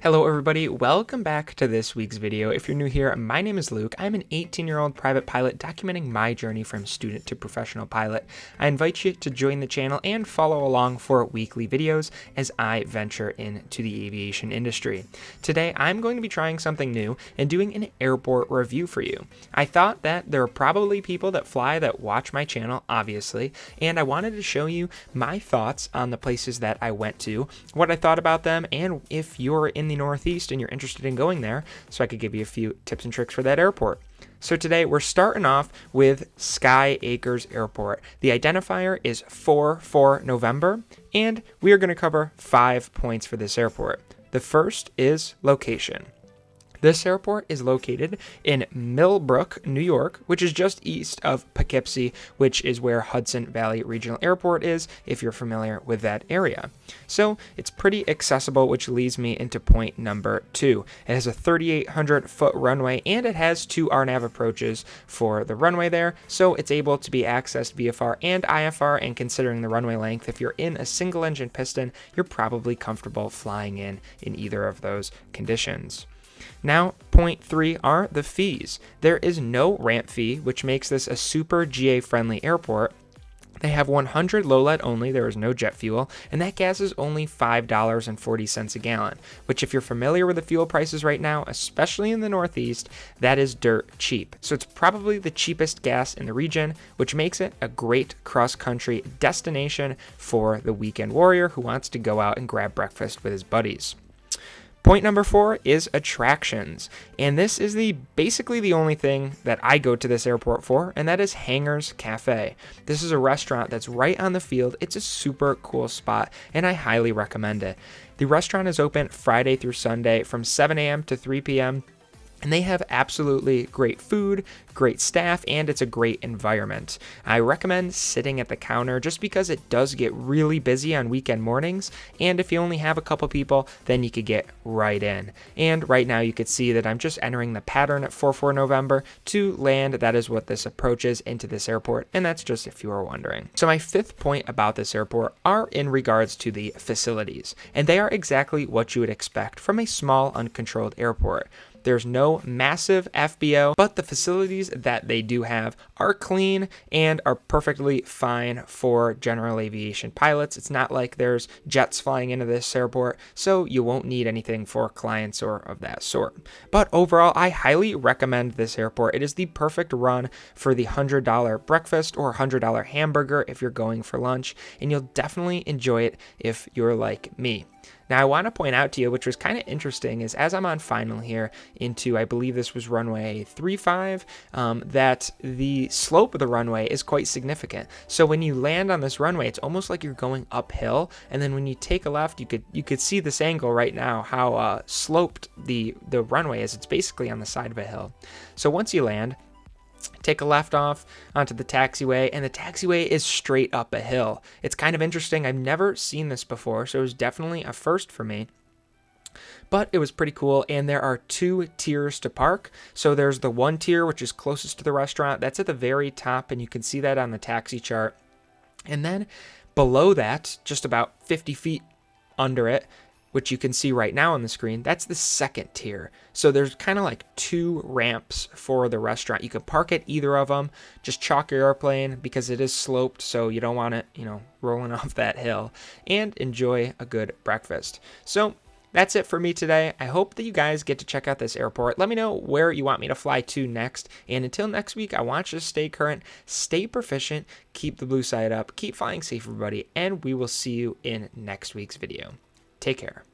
Hello everybody, welcome back to this week's video. If you're new here, my name is Luke. I'm an 18-year-old private pilot documenting my journey from student to professional pilot. I invite you to join the channel and follow along for weekly videos as I venture into the aviation industry. Today, I'm going to be trying something new and doing an airport review for you. I thought that there are probably people that fly that watch my channel, obviously, and I wanted to show you my thoughts on the places that I went to, what I thought about them, and if you're in the Northeast and you're interested in going there, so I could give you a few tips and tricks for that airport. So today we're starting off with Sky Acres Airport. The identifier is 4 November, and we are going to cover 5 points for this airport. The first is location. This airport is located in Millbrook, New York, which is just east of Poughkeepsie, which is where Hudson Valley Regional Airport is, if you're familiar with that area. So it's pretty accessible, which leads me into point number 2. It has a 3,800-foot runway, and it has 2 RNAV approaches for the runway there, so it's able to be accessed VFR and IFR, and considering the runway length, if you're in a single-engine piston, you're probably comfortable flying in either of those conditions. Now, point 3 are the fees. There is no ramp fee, which makes this a super GA-friendly airport. They have 100 low lead only, there is no jet fuel, and that gas is only $5.40 a gallon, which if you're familiar with the fuel prices right now, especially in the Northeast, that is dirt cheap. So it's probably the cheapest gas in the region, which makes it a great cross-country destination for the weekend warrior who wants to go out and grab breakfast with his buddies. Point number 4 is attractions, and this is basically the only thing that I go to this airport for, and that is Hangars Cafe. This is a restaurant that's right on the field. It's a super cool spot, and I highly recommend it. The restaurant is open Friday through Sunday from 7 a.m. to 3 p.m., and they have absolutely great food, great staff, and it's a great environment. I recommend sitting at the counter just because it does get really busy on weekend mornings, and if you only have a couple people, then you could get right in. And right now you could see that I'm just entering the pattern at 4 November to land. That is what this approaches into this airport, and that's just if you were wondering. So my 5th point about this airport are in regards to the facilities, and they are exactly what you would expect from a small, uncontrolled airport. There's no massive FBO, but the facilities that they do have are clean and are perfectly fine for general aviation pilots. It's not like there's jets flying into this airport, so you won't need anything for clients or of that sort. But overall, I highly recommend this airport. It is the perfect run for the $100 breakfast or $100 hamburger if you're going for lunch, and you'll definitely enjoy it if you're like me. Now, I want to point out to you, which was kind of interesting, is as I'm on final here into, I believe this was runway 35, that the slope of the runway is quite significant. So when you land on this runway, it's almost like you're going uphill, and then when you take a left, you could see this angle right now, how sloped the runway is. It's basically on the side of a hill. So once you land, take a left off onto the taxiway, and the taxiway is straight up a hill. It's kind of interesting. I've never seen this before, so it was definitely a first for me. But it was pretty cool, and there are 2 tiers to park. So there's the 1 tier, which is closest to the restaurant. That's at the very top, and you can see that on the taxi chart. And then below that, just about 50 feet under it, which you can see right now on the screen, that's the 2nd tier. So there's kind of like 2 ramps for the restaurant. You can park at either of them. Just chalk your airplane because it is sloped, so you don't want it, rolling off that hill. And enjoy a good breakfast. So that's it for me today. I hope that you guys get to check out this airport. Let me know where you want me to fly to next. And until next week, I want you to stay current, stay proficient, keep the blue side up, keep flying safe, everybody, and we will see you in next week's video. Take care.